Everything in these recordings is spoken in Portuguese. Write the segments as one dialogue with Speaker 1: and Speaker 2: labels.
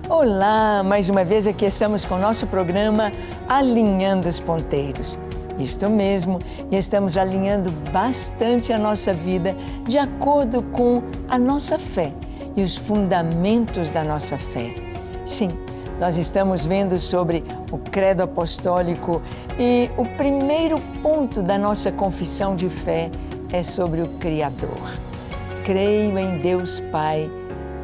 Speaker 1: Olá, mais uma vez aqui estamos com o nosso programa Alinhando os Ponteiros. Isto mesmo, e estamos alinhando bastante a nossa vida de acordo com a nossa fé e os fundamentos da nossa fé. Sim, nós estamos vendo sobre o credo apostólico e o primeiro ponto da nossa confissão de fé é sobre o Criador. Creio em Deus Pai,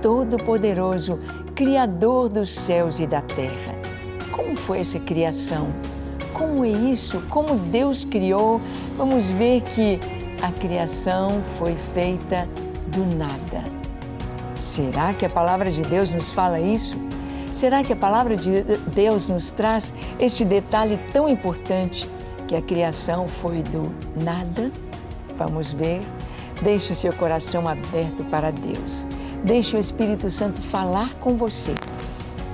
Speaker 1: Todo-Poderoso, Criador dos céus e da terra. Como foi essa criação? Como é isso? Como Deus criou? Vamos ver que a criação foi feita do nada. Será que a palavra de Deus nos fala isso? Será que a palavra de Deus nos traz este detalhe tão importante que a criação foi do nada? Vamos ver. Deixe o seu coração aberto para Deus. Deixe o Espírito Santo falar com você.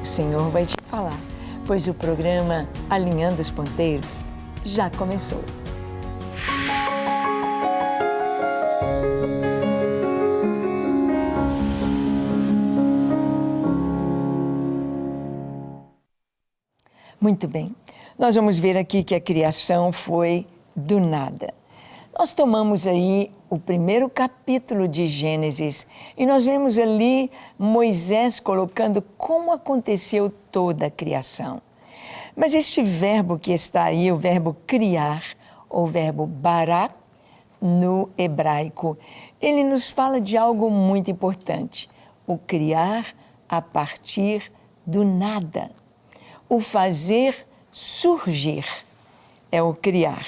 Speaker 1: O Senhor vai te falar, pois o programa Alinhando os Ponteiros já começou. Muito bem, nós vamos ver aqui que a criação foi do nada. Nós tomamos aí o primeiro capítulo de Gênesis e nós vemos ali Moisés colocando como aconteceu toda a criação. Mas este verbo que está aí, o verbo criar, ou verbo bará, no hebraico, ele nos fala de algo muito importante, o criar a partir do nada. O fazer surgir é o criar.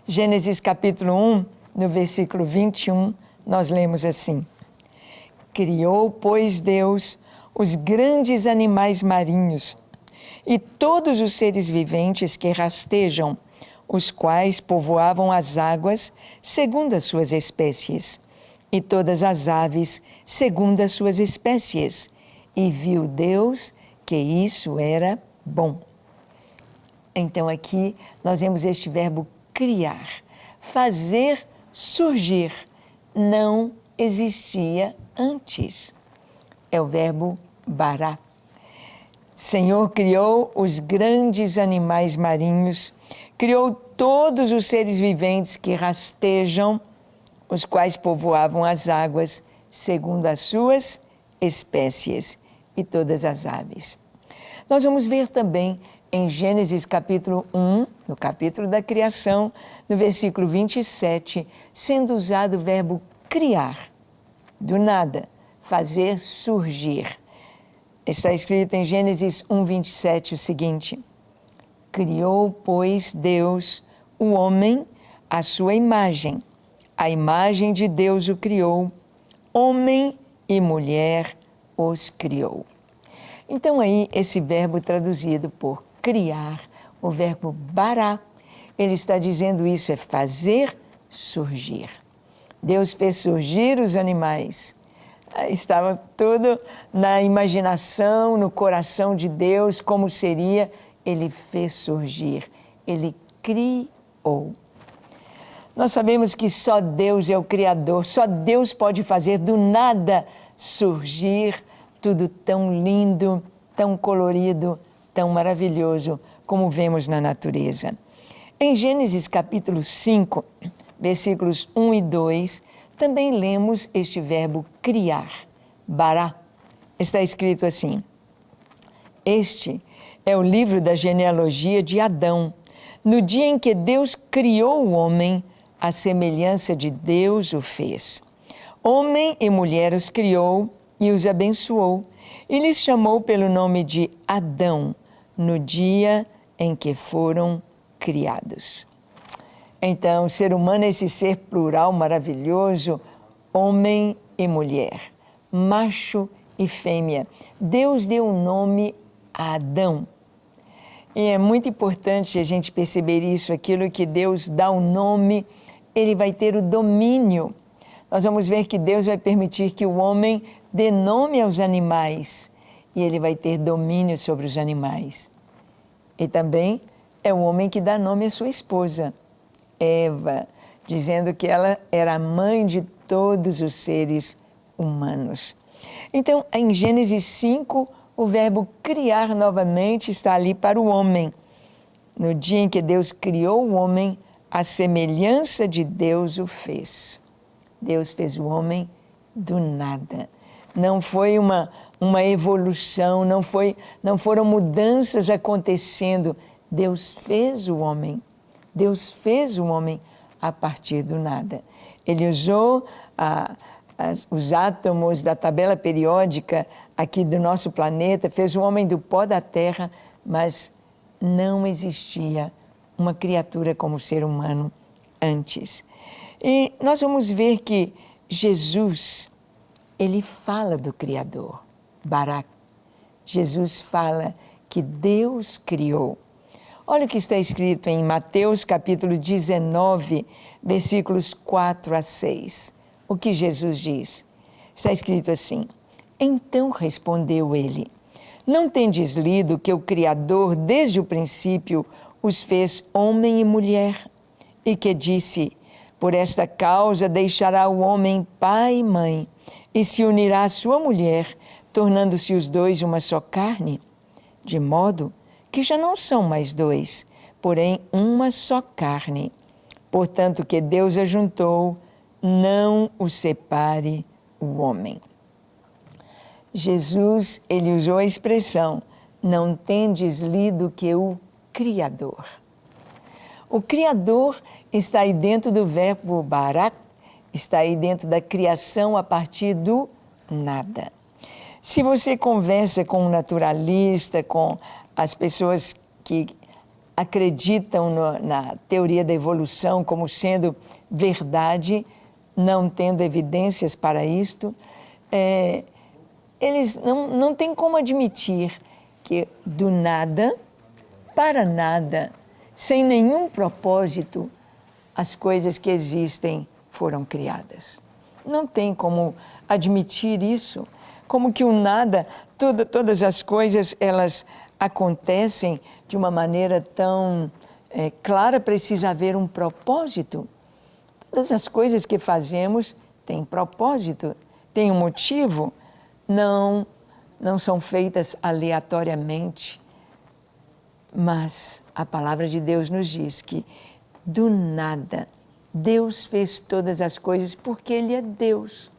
Speaker 1: Gênesis capítulo 1, no versículo 21, nós lemos assim: Criou, pois, Deus os grandes animais marinhos e todos os seres viventes que rastejam, os quais povoavam as águas segundo as suas espécies, e todas as aves segundo as suas espécies. E viu Deus que isso era bom. Então aqui nós vemos este verbo criar, fazer surgir, não existia antes. É o verbo bará. Senhor criou os grandes animais marinhos, criou todos os seres viventes que rastejam, os quais povoavam as águas segundo as suas espécies, e todas as aves. Nós vamos ver também em Gênesis capítulo 1, no capítulo da criação, no versículo 27, sendo usado o verbo criar, do nada, fazer surgir. Está escrito em Gênesis 1, 27 o seguinte: Criou, pois, Deus o homem à sua imagem. A imagem de Deus o criou, homem e mulher os criou. Então aí esse verbo traduzido por criar, o verbo bará, ele está dizendo isso, é fazer surgir. Deus fez surgir os animais. Estava tudo na imaginação, no coração de Deus, como seria, ele fez surgir, ele criou. Nós sabemos que só Deus é o Criador, só Deus pode fazer do nada surgir tudo tão lindo, tão colorido, tão maravilhoso como vemos na natureza. Em Gênesis capítulo 5, versículos 1 e 2, também lemos este verbo criar, bará. Está escrito assim: Este é o livro da genealogia de Adão. No dia em que Deus criou o homem, à semelhança de Deus o fez. Homem e mulher os criou e os abençoou, e lhes chamou pelo nome de Adão, no dia em que foram criados. Então, o ser humano é esse ser plural maravilhoso, homem e mulher, macho e fêmea. Deus deu um nome a Adão. E é muito importante a gente perceber isso, aquilo que Deus dá um nome, ele vai ter o domínio. Nós vamos ver que Deus vai permitir que o homem dê nome aos animais e ele vai ter domínio sobre os animais. E também é o homem que dá nome à sua esposa, Eva, dizendo que ela era a mãe de todos os seres humanos. Então, em Gênesis 5, o verbo criar novamente está ali para o homem. No dia em que Deus criou o homem, a semelhança de Deus o fez. Deus fez o homem do nada. Não foi uma evolução, não foram mudanças acontecendo. Deus fez o homem. Deus fez o homem a partir do nada. Ele usou os átomos da tabela periódica aqui do nosso planeta, fez o homem do pó da terra, mas não existia uma criatura como o ser humano antes. E nós vamos ver que Jesus, ele fala do Criador, Barak. Jesus fala que Deus criou. Olha o que está escrito em Mateus capítulo 19, versículos 4 a 6. O que Jesus diz? Está escrito assim: Então respondeu ele: Não tendes lido que o Criador, desde o princípio, os fez homem e mulher? E que disse: Por esta causa deixará o homem pai e mãe, e se unirá à sua mulher, tornando-se os dois uma só carne? De modo que já não são mais dois, porém uma só carne. Portanto, que Deus ajuntou, não o separe o homem. Jesus, ele usou a expressão: não tendes lido que o Criador. O Criador está aí dentro do verbo barak, está aí dentro da criação a partir do nada. Se você conversa com um naturalista, com as pessoas que acreditam na teoria da evolução como sendo verdade, não tendo evidências para isto, eles não têm como admitir que do nada, para nada, sem nenhum propósito, as coisas que existem foram criadas. Não tem como admitir isso, como que o nada, todas as coisas, elas acontecem de uma maneira tão clara, precisa haver um propósito. Todas as coisas que fazemos têm propósito, têm um motivo, não são feitas aleatoriamente. Mas a palavra de Deus nos diz que do nada Deus fez todas as coisas porque Ele é Deus,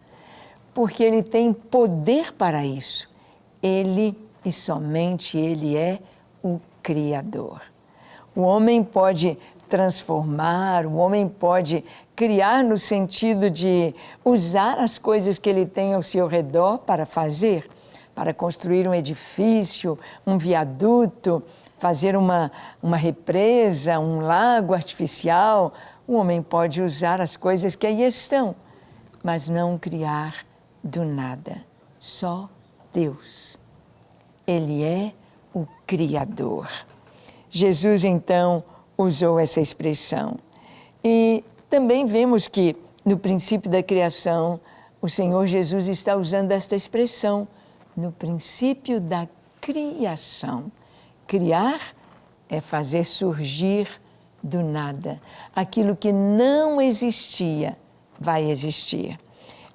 Speaker 1: porque Ele tem poder para isso. Ele e somente Ele é o Criador. O homem pode transformar, o homem pode criar no sentido de usar as coisas que ele tem ao seu redor para fazer, para construir um edifício, um viaduto, fazer uma represa, um lago artificial. O homem pode usar as coisas que aí estão, mas não criar do nada. Só Deus. Ele é o Criador. Jesus, então, usou essa expressão. E também vemos que, no princípio da criação, o Senhor Jesus está usando esta expressão. No princípio da criação. Criar é fazer surgir do nada. Aquilo que não existia vai existir.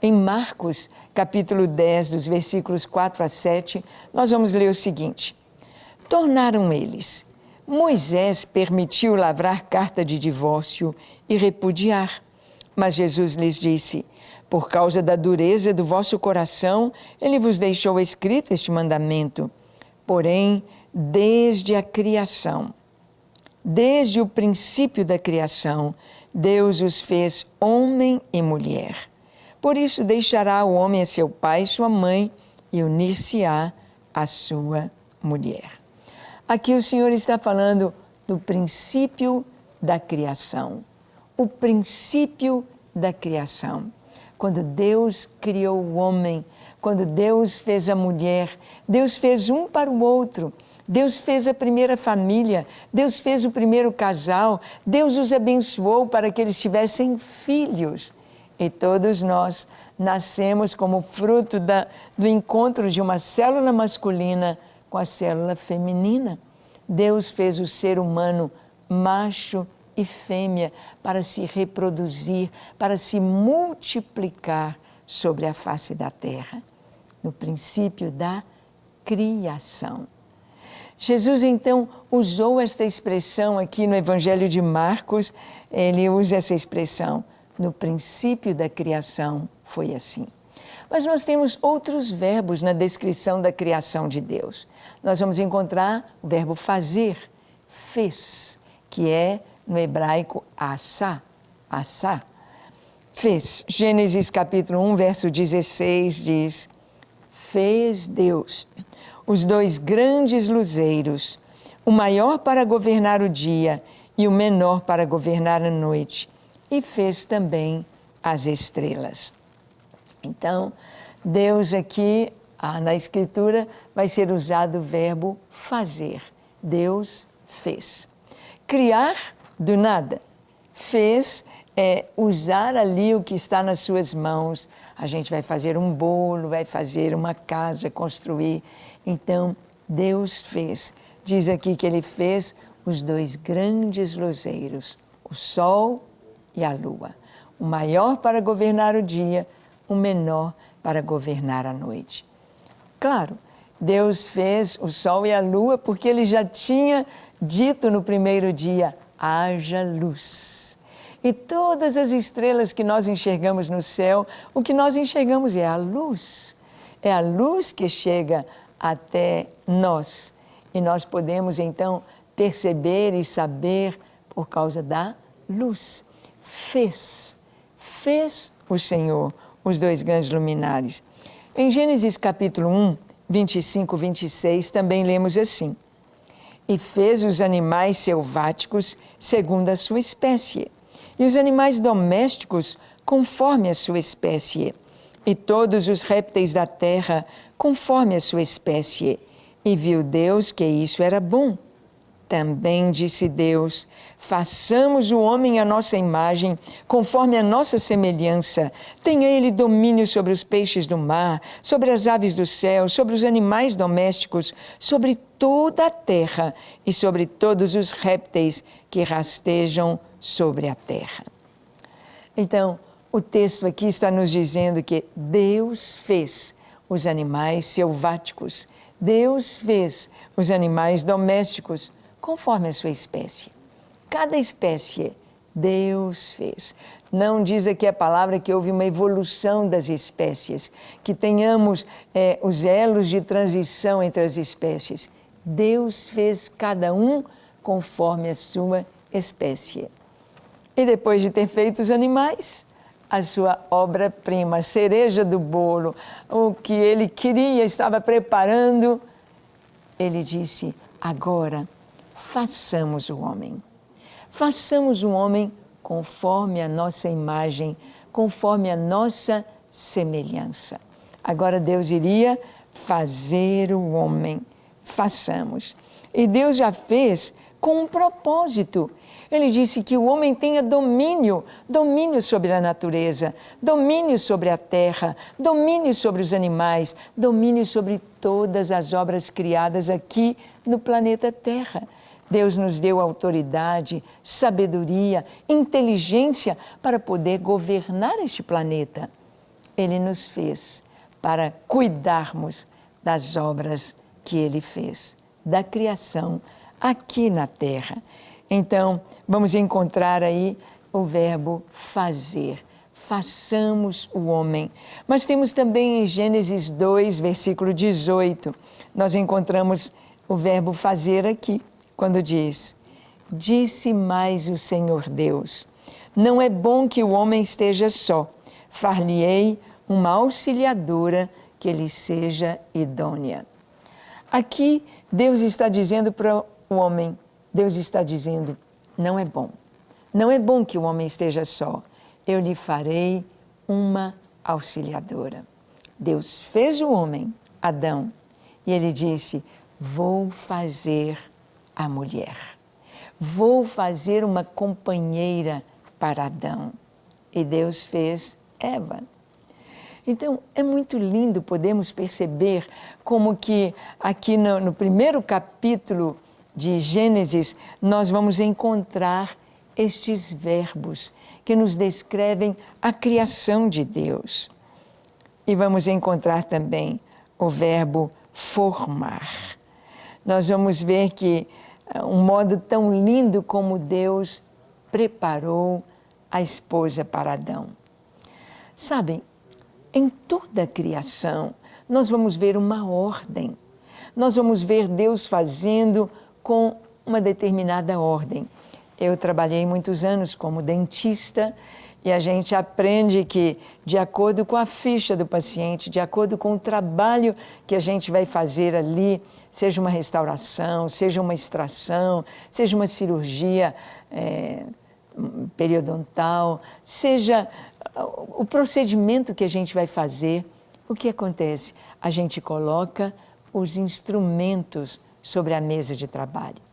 Speaker 1: Em Marcos, capítulo 10, dos versículos 4 a 7, nós vamos ler o seguinte: Tornaram eles: Moisés permitiu lavrar carta de divórcio e repudiar. Mas Jesus lhes disse: Por causa da dureza do vosso coração, ele vos deixou escrito este mandamento. Porém, desde a criação, desde o princípio da criação, Deus os fez homem e mulher. Por isso deixará o homem a seu pai e sua mãe e unir-se-á à sua mulher. Aqui o Senhor está falando do princípio da criação. O princípio da criação. Quando Deus criou o homem, quando Deus fez a mulher, Deus fez um para o outro. Deus fez a primeira família, Deus fez o primeiro casal, Deus os abençoou para que eles tivessem filhos. E todos nós nascemos como fruto do encontro de uma célula masculina com a célula feminina. Deus fez o ser humano macho e fêmea para se reproduzir, para se multiplicar sobre a face da terra. No princípio da criação. Jesus, então, usou esta expressão aqui no Evangelho de Marcos, ele usa essa expressão, no princípio da criação foi assim. Mas nós temos outros verbos na descrição da criação de Deus. Nós vamos encontrar o verbo fazer, fez, que é no hebraico assá, assá. Fez. Gênesis capítulo 1, verso 16 diz, fez Deus os dois grandes luzeiros, o maior para governar o dia e o menor para governar a noite, e fez também as estrelas. Então, Deus aqui, na Escritura, vai ser usado o verbo fazer. Deus fez. Criar do nada. Fez usar ali o que está nas suas mãos. A gente vai fazer um bolo, vai fazer uma casa, construir. Então, Deus fez. Diz aqui que Ele fez os dois grandes luzeiros, o sol e a lua. O maior para governar o dia, o menor para governar a noite. Claro, Deus fez o sol e a lua porque Ele já tinha dito no primeiro dia, haja luz. E todas as estrelas que nós enxergamos no céu, o que nós enxergamos é a luz. É a luz que chega até nós. E nós podemos, então, perceber e saber por causa da luz. Fez o Senhor os dois grandes luminares. Em Gênesis capítulo 1, 25, 26, também lemos assim. E fez os animais selváticos segundo a sua espécie, e os animais domésticos conforme a sua espécie, e todos os répteis da terra conforme a sua espécie. E viu Deus que isso era bom. Também disse Deus, façamos o homem à nossa imagem, conforme a nossa semelhança. Tenha ele domínio sobre os peixes do mar, sobre as aves do céu, sobre os animais domésticos, sobre toda a terra e sobre todos os répteis que rastejam sobre a terra. Então, o texto aqui está nos dizendo que Deus fez os animais selváticos, Deus fez os animais domésticos, conforme a sua espécie. Cada espécie Deus fez. Não diz aqui a palavra que houve uma evolução das espécies, que tenhamos os elos de transição entre as espécies. Deus fez cada um conforme a sua espécie. E depois de ter feito os animais, a sua obra-prima, a cereja do bolo, o que ele queria, estava preparando, ele disse, agora façamos o homem. Façamos o homem conforme a nossa imagem, conforme a nossa semelhança. Agora Deus iria fazer o homem. Façamos. E Deus já fez com um propósito. Ele disse que o homem tenha domínio sobre a natureza, domínio sobre a terra, domínio sobre os animais, domínio sobre todas as obras criadas aqui no planeta Terra. Deus nos deu autoridade, sabedoria, inteligência para poder governar este planeta. Ele nos fez para cuidarmos das obras que Ele fez, da criação aqui na Terra. Então, vamos encontrar aí o verbo fazer. Façamos o homem. Mas temos também em Gênesis 2, versículo 18, nós encontramos o verbo fazer aqui, quando diz, disse mais o Senhor Deus, não é bom que o homem esteja só, far-lhe-ei uma auxiliadora que lhe seja idônea. Aqui, Deus está dizendo para o homem, Deus está dizendo, não é bom. Não é bom que o homem esteja só. Eu lhe farei uma auxiliadora. Deus fez o homem, Adão, e ele disse, vou fazer a mulher. Vou fazer uma companheira para Adão. E Deus fez Eva. Então, é muito lindo podermos perceber como que aqui no primeiro capítulo de Gênesis, nós vamos encontrar estes verbos que nos descrevem a criação de Deus. E vamos encontrar também o verbo formar. Nós vamos ver que um modo tão lindo como Deus preparou a esposa para Adão. Sabem, em toda a criação, nós vamos ver uma ordem. Nós vamos ver Deus fazendo com uma determinada ordem. Eu trabalhei muitos anos como dentista e a gente aprende que, de acordo com a ficha do paciente, de acordo com o trabalho que a gente vai fazer ali, seja uma restauração, seja uma extração, seja uma cirurgia periodontal, seja o procedimento que a gente vai fazer, o que acontece? A gente coloca os instrumentos sobre a mesa de trabalho.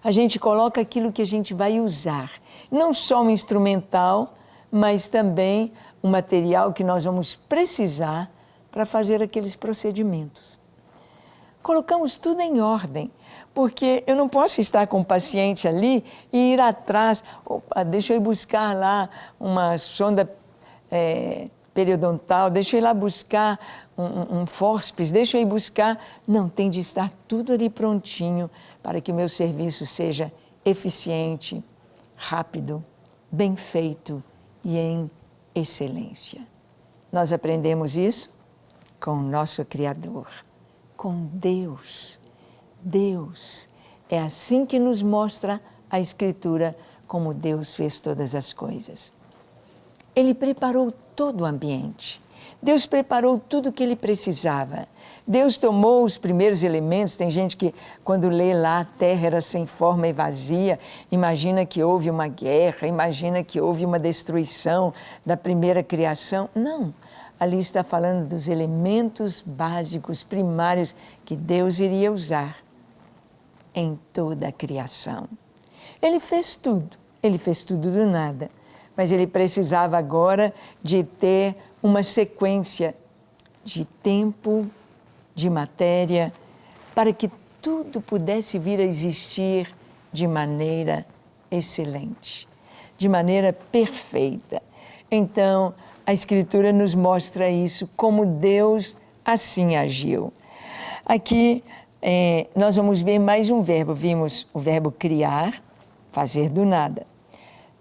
Speaker 1: A gente coloca aquilo que a gente vai usar, não só um instrumental, mas também um material que nós vamos precisar para fazer aqueles procedimentos. Colocamos tudo em ordem, porque eu não posso estar com o paciente ali e ir atrás, opa, deixa eu ir buscar lá uma sonda periodontal, deixa eu ir lá buscar um fórceps, deixa eu ir buscar. Não, tem de estar tudo ali prontinho para que o meu serviço seja eficiente, rápido, bem feito e em excelência. Nós aprendemos isso com o nosso Criador, com Deus. Deus. É assim que nos mostra a Escritura como Deus fez todas as coisas. Ele preparou todo o ambiente. Deus preparou tudo o que ele precisava. Deus tomou os primeiros elementos. Tem gente que, quando lê lá, a terra era sem forma e vazia, imagina que houve uma guerra, imagina que houve uma destruição da primeira criação. Não, ali está falando dos elementos básicos, primários, que Deus iria usar em toda a criação. Ele fez tudo do nada, mas ele precisava agora de ter uma sequência de tempo, de matéria, para que tudo pudesse vir a existir de maneira excelente, de maneira perfeita. Então, a Escritura nos mostra isso, como Deus assim agiu. Aqui, nós vamos ver mais um verbo. Vimos o verbo criar, fazer do nada.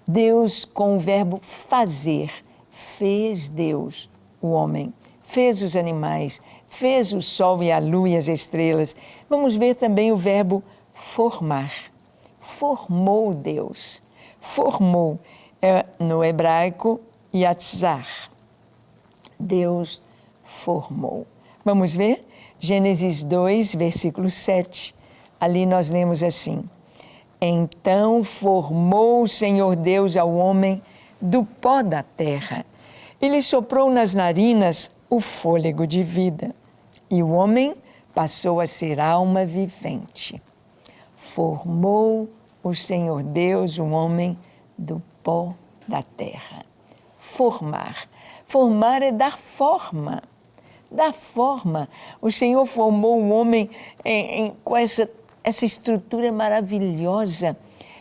Speaker 1: Deus, com o verbo fazer, fez Deus, o homem, fez os animais, fez o sol e a lua e as estrelas. Vamos ver também o verbo formar. Formou Deus. Formou. No hebraico, yatzar. Deus formou. Vamos ver? Gênesis 2, versículo 7. Ali nós lemos assim: Então formou o Senhor Deus ao homem do pó da terra, e lhe soprou nas narinas o fôlego de vida, e o homem passou a ser alma vivente. Formou o Senhor Deus o homem do pó da terra. Formar. Formar é dar forma. Dar forma. O Senhor formou o homem com essa estrutura maravilhosa,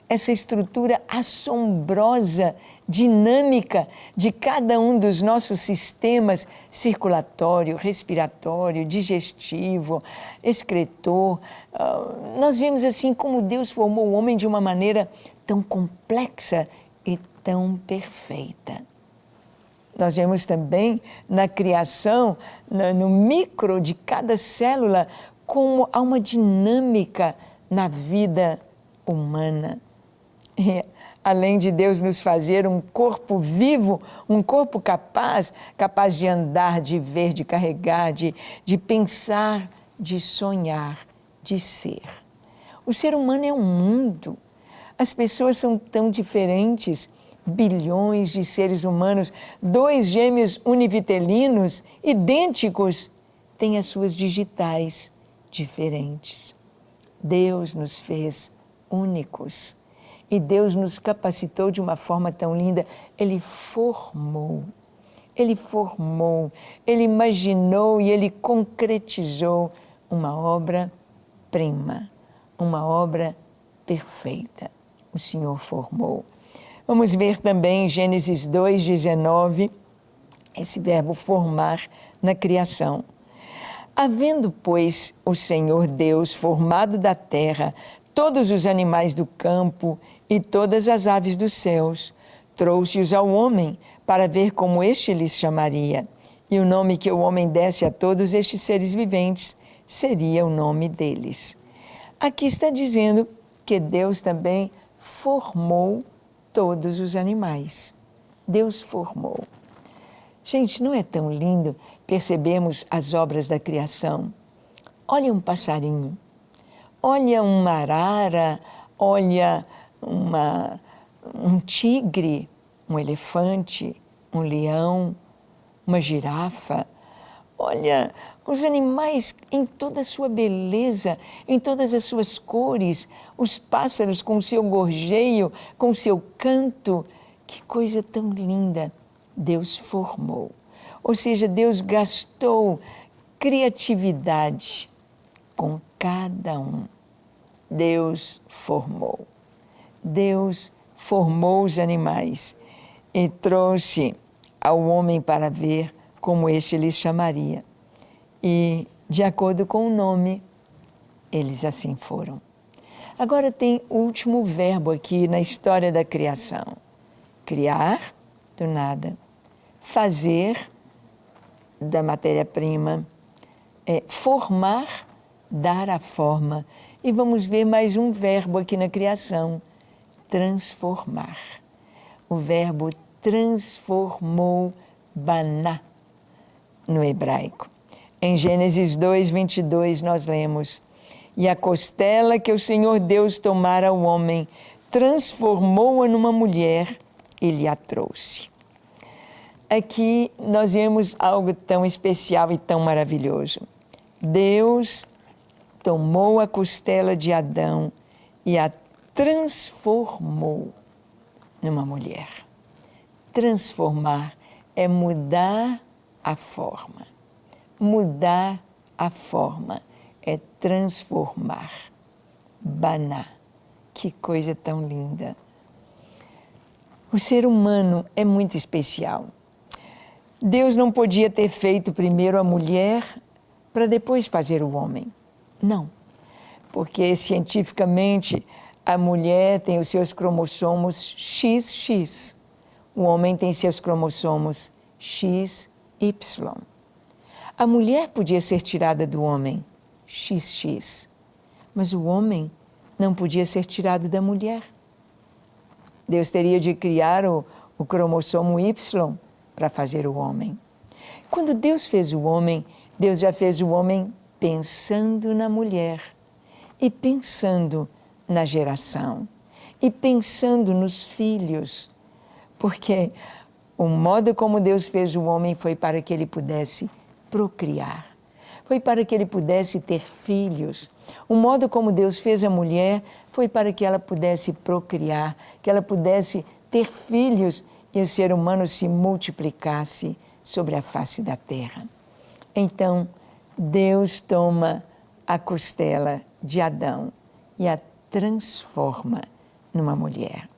Speaker 1: essa estrutura assombrosa, dinâmica de cada um dos nossos sistemas circulatório, respiratório, digestivo, excretor. Nós vimos assim como Deus formou o homem de uma maneira tão complexa e tão perfeita. Nós vemos também na criação, no micro de cada célula, como há uma dinâmica na vida humana. E, além de Deus nos fazer um corpo vivo, um corpo capaz de andar, de ver, de carregar, de pensar, de sonhar, de ser. O ser humano é um mundo. As pessoas são tão diferentes. Bilhões de seres humanos, 2 gêmeos univitelinos, idênticos, têm as suas digitais diferentes. Deus nos fez únicos e Deus nos capacitou de uma forma tão linda. Ele formou, Ele imaginou e Ele concretizou uma obra-prima, uma obra perfeita. O Senhor formou. Vamos ver também em Gênesis 2:19, esse verbo formar na criação. Havendo, pois, o Senhor Deus formado da terra todos os animais do campo e todas as aves dos céus, trouxe-os ao homem para ver como este lhes chamaria. E o nome que o homem desse a todos estes seres viventes seria o nome deles. Aqui está dizendo que Deus também formou todos os animais. Deus formou. Gente, não é tão lindo percebermos as obras da criação? Olha um passarinho, olha uma arara, olha um tigre, um elefante, um leão, uma girafa. Olha os animais em toda a sua beleza, em todas as suas cores, os pássaros com o seu gorjeio, com o seu canto. Que coisa tão linda Deus formou. Ou seja, Deus gastou criatividade com cada um. Deus formou. Deus formou os animais e trouxe ao homem para ver como este lhes chamaria. E, de acordo com o nome, eles assim foram. Agora tem o último verbo aqui na história da criação. Criar, do nada. Fazer, da matéria-prima. Formar, dar a forma. E vamos ver mais um verbo aqui na criação. Transformar. O verbo transformou, baná, no hebraico. Em Gênesis 2, 22, nós lemos: e a costela que o Senhor Deus tomara ao homem, transformou-a numa mulher e lhe a trouxe. Aqui nós vemos algo tão especial e tão maravilhoso. Deus tomou a costela de Adão e a transformou numa mulher. Transformar é mudar a forma. Mudar a forma é transformar. Baná. Que coisa tão linda. O ser humano é muito especial. Deus não podia ter feito primeiro a mulher para depois fazer o homem. Não. Porque cientificamente a mulher tem os seus cromossomos XX. O homem tem seus cromossomos XY. A mulher podia ser tirada do homem, XX, mas o homem não podia ser tirado da mulher. Deus teria de criar o cromossomo Y para fazer o homem. Quando Deus fez o homem, Deus já fez o homem pensando na mulher e pensando na geração e pensando nos filhos, porque o modo como Deus fez o homem foi para que ele pudesse procriar, foi para que ele pudesse ter filhos. O modo como Deus fez a mulher foi para que ela pudesse procriar, que ela pudesse ter filhos e o ser humano se multiplicasse sobre a face da terra. Então, Deus toma a costela de Adão e a transforma numa mulher.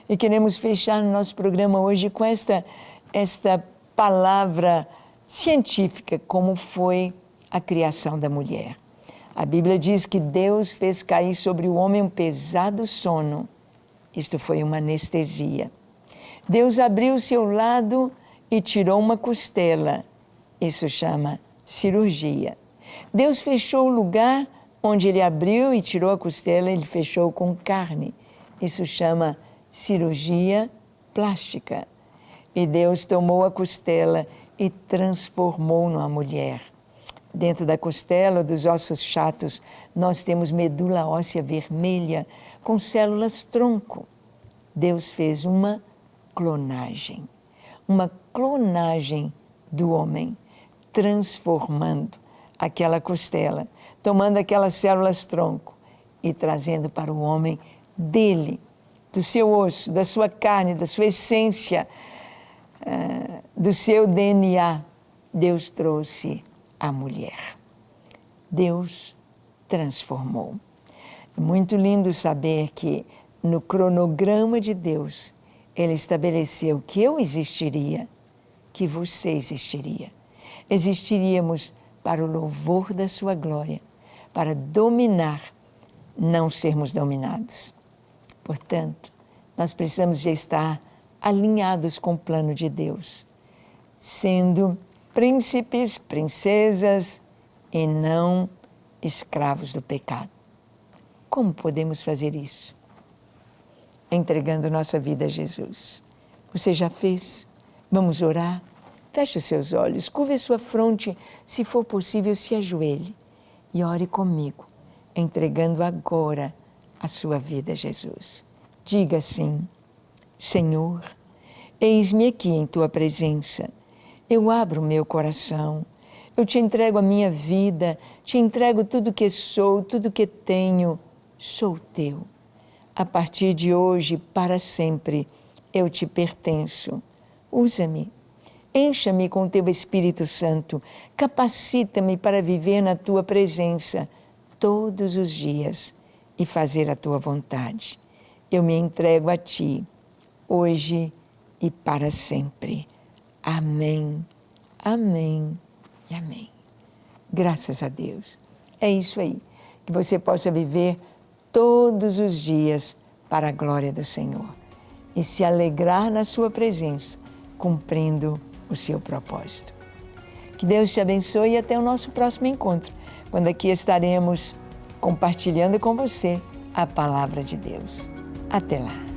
Speaker 1: E queremos fechar o nosso programa hoje com esta palavra científica, como foi a criação da mulher. A Bíblia diz que Deus fez cair sobre o homem um pesado sono. Isto foi uma anestesia. Deus abriu o seu lado e tirou uma costela. Isso chama cirurgia. Deus fechou o lugar onde ele abriu e tirou a costela, ele fechou com carne. Isso chama cirurgia plástica. E Deus tomou a costela e transformou numa mulher. Dentro da costela, dos ossos chatos, nós temos medula óssea vermelha com células tronco. Deus fez uma clonagem do homem, transformando aquela costela, tomando aquelas células tronco e trazendo para o homem dele, do seu osso, da sua carne, da sua essência, do seu DNA. Deus trouxe a mulher. Deus transformou. É muito lindo saber que no cronograma de Deus, Ele estabeleceu que eu existiria, que você existiria. Existiríamos para o louvor da sua glória, para dominar, não sermos dominados. Portanto, nós precisamos de estar alinhados com o plano de Deus, sendo príncipes, princesas e não escravos do pecado. Como podemos fazer isso? Entregando nossa vida a Jesus. Você já fez? Vamos orar? Feche os seus olhos, curve a sua fronte, se for possível, se ajoelhe e ore comigo, entregando agora a sua vida a Jesus. Diga assim: Senhor, eis-me aqui em Tua presença. Eu abro o meu coração, eu te entrego a minha vida, te entrego tudo que sou, tudo que tenho, sou Teu. A partir de hoje, para sempre, eu te pertenço. Usa-me, encha-me com Teu Espírito Santo, capacita-me para viver na Tua presença todos os dias e fazer a Tua vontade. Eu me entrego a Ti, hoje e para sempre. Amém, amém e amém. Graças a Deus. É isso aí, que você possa viver todos os dias para a glória do Senhor e se alegrar na sua presença, cumprindo o seu propósito. Que Deus te abençoe e até o nosso próximo encontro, quando aqui estaremos compartilhando com você a palavra de Deus. Até lá.